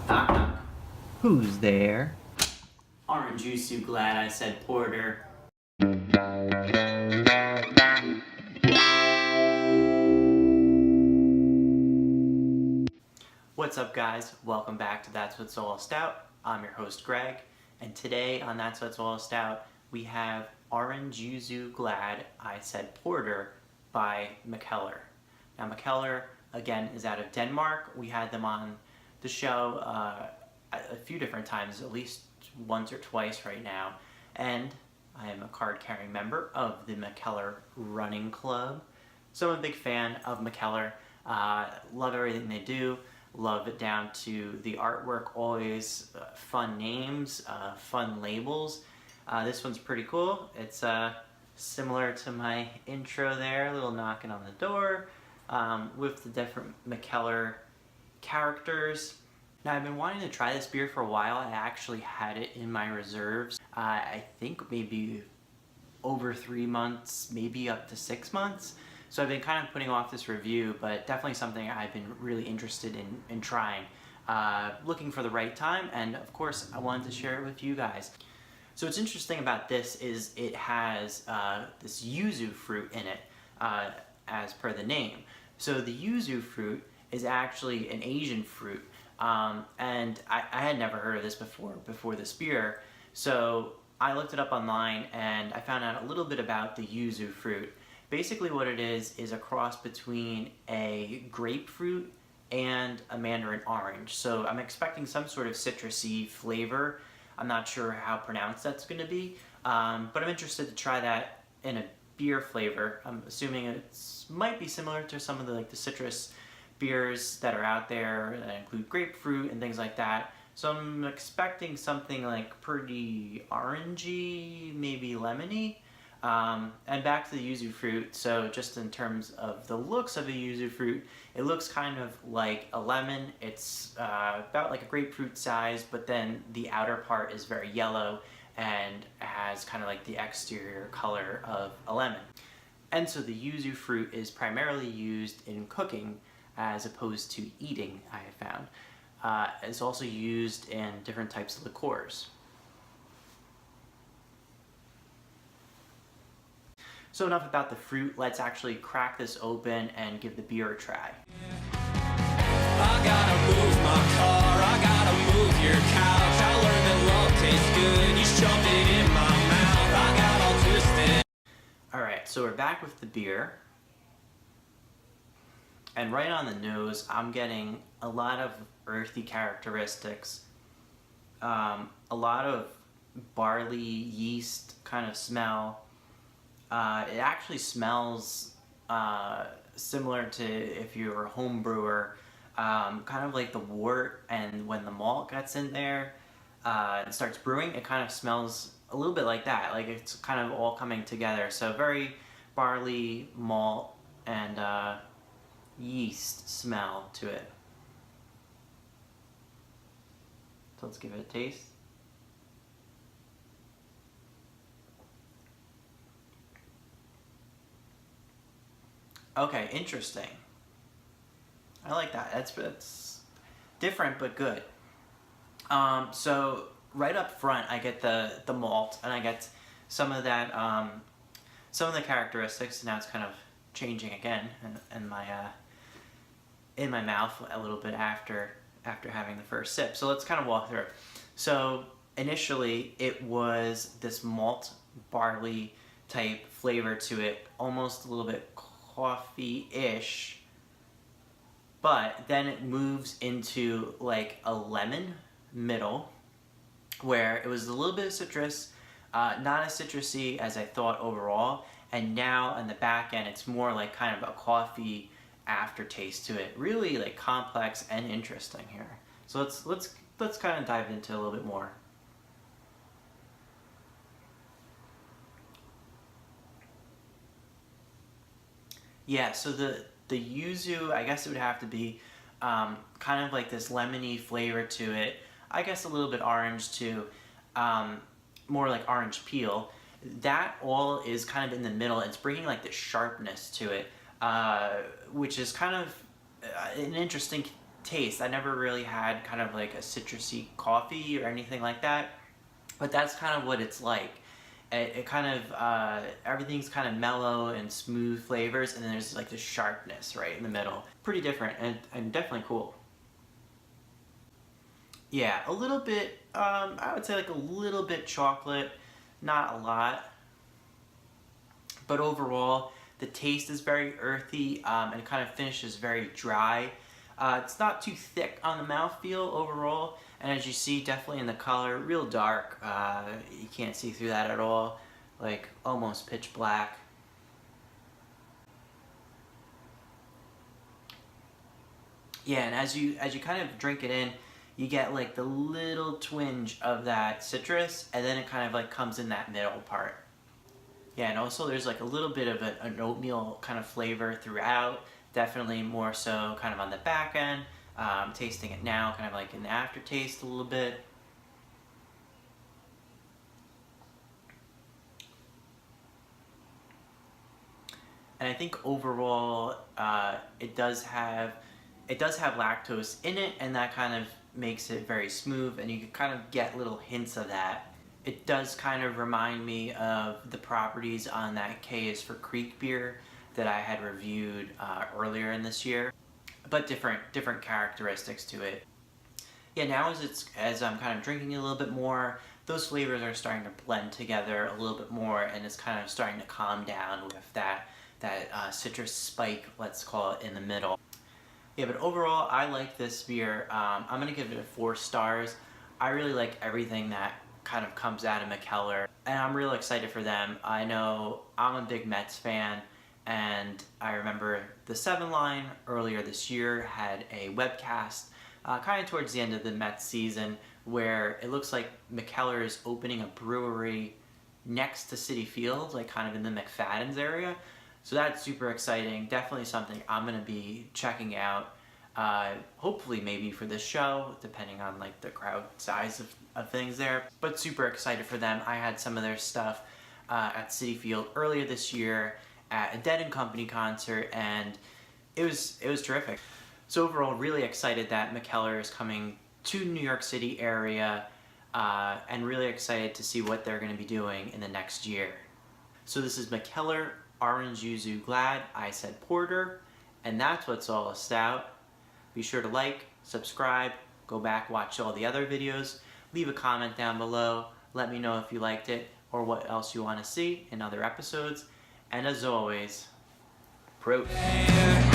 Knock knock. Who's there? Orange Yuzu, glad I said porter. What's up, guys? Welcome back to That's What's All Stout. I'm your host, Greg, and today on That's What's All Stout, we have Orange Yuzu, glad I said porter by Mikkeller. Now, Mikkeller, again, is out of Denmark. We had them on the show a few different times, at least once or twice right now, and I am a card-carrying member of the Mikkeller Running Club, so I'm a big fan of Mikkeller. Love everything they do. Love it down to the artwork, always fun names, fun labels. This one's pretty cool. It's similar to my intro there, a little knocking on the door, with the different Mikkeller characters. Now, I've been wanting to try this beer for a while. I actually had it in my reserves, I think maybe over 3 months, maybe up to 6 months. So I've been kind of putting off this review, but definitely something I've been really interested in trying. Looking for the right time, and of course I wanted to share it with you guys. So what's interesting about this is it has this yuzu fruit in it, as per the name. So the yuzu fruit is actually an Asian fruit, and I had never heard of this before this beer. So I looked it up online and I found out a little bit about the yuzu fruit. Basically what it is a cross between a grapefruit and a mandarin orange. So I'm expecting some sort of citrusy flavor. I'm not sure how pronounced that's going to be, but I'm interested to try that in a beer flavor. I'm assuming it might be similar to some of the citrus beers that are out there that include grapefruit and things like that. So I'm expecting something like pretty orangey, maybe lemony. And back to the yuzu fruit, so just in terms of the looks of a yuzu fruit, it looks kind of like a lemon. It's about like a grapefruit size, but then the outer part is very yellow and has kind of like the exterior color of a lemon. And so the yuzu fruit is primarily used in cooking as opposed to eating, I have found. It's also used in different types of liqueurs. So enough about the fruit, let's actually crack this open and give the beer a try. I gotta move my car, I gotta move your couch. I learned that love tastes good, you shoved it in my mouth. I got all twisted. Alright, so we're back with the beer. And right on the nose, I'm getting a lot of earthy characteristics. A lot of barley, yeast kind of smell. It actually smells similar to if you're a home brewer, kind of like the wort, and when the malt gets in there and starts brewing, it kind of smells a little bit like that, like it's kind of all coming together. So very barley, malt, and yeast smell to it. So let's give it a taste. Okay, interesting. I like that. That's different but good. So right up front, I get the malt, and I get some of that, some of the characteristics. Now it's kind of changing again in my mouth a little bit after having the first sip. So let's kind of walk through it. So initially, it was this malt barley type flavor to it, almost a little bit coffee-ish, but then it moves into like a lemon middle, where it was a little bit of citrus, not as citrusy as I thought overall, and now on the back end it's more like kind of a coffee aftertaste to it. Really like complex and interesting here. So let's kind of dive into a little bit more. Yeah, so the yuzu, I guess it would have to be kind of like this lemony flavor to it. I guess a little bit orange too, more like orange peel. That all is kind of in the middle. It's bringing like the sharpness to it, which is kind of an interesting taste. I never really had kind of like a citrusy coffee or anything like that, but that's kind of what it's like. It kind of, everything's kind of mellow and smooth flavors, and then there's like the sharpness right in the middle. Pretty different and definitely cool. Yeah, a little bit, I would say like a little bit chocolate, not a lot. But overall, the taste is very earthy, and it kind of finishes very dry. It's not too thick on the mouthfeel overall, and as you see, definitely in the color, real dark. You can't see through that at all, like almost pitch black. Yeah, and as you kind of drink it in, you get like the little twinge of that citrus, and then it kind of like comes in that middle part. Yeah, and also there's like a little bit of an oatmeal kind of flavor throughout. Definitely more so kind of on the back end. Tasting it now, kind of like an aftertaste a little bit. And I think overall, it does have lactose in it, and that kind of makes it very smooth, and you can kind of get little hints of that. It does kind of remind me of the properties on that K is for Creek beer that I had reviewed earlier in this year, but different characteristics to it. Yeah, now as I'm kind of drinking a little bit more, those flavors are starting to blend together a little bit more, and it's kind of starting to calm down with that citrus spike, let's call it, in the middle. Yeah, but overall, I like this beer. I'm gonna give it 4 stars. I really like everything that kind of comes out of Mikkeller, and I'm real excited for them. I know I'm a big Mets fan, and I remember the 7 Line earlier this year had a webcast kind of towards the end of the Mets season where it looks like Mikkeller is opening a brewery next to Citi Field, like kind of in the McFadden's area. So that's super exciting. Definitely something I'm gonna be checking out. Hopefully maybe for this show, depending on like the crowd size of things there. But super excited for them. I had some of their stuff at Citi Field earlier this year at a Dead & Company concert, and it was terrific. So overall, really excited that Mikkeller is coming to New York City area, and really excited to see what they're going to be doing in the next year. So this is Mikkeller Orange Yuzu Glad I Said Porter, and that's what's all a stout. Be sure to like, subscribe, go back, watch all the other videos, leave a comment down below, let me know if you liked it or what else you want to see in other episodes, and as always, Prost.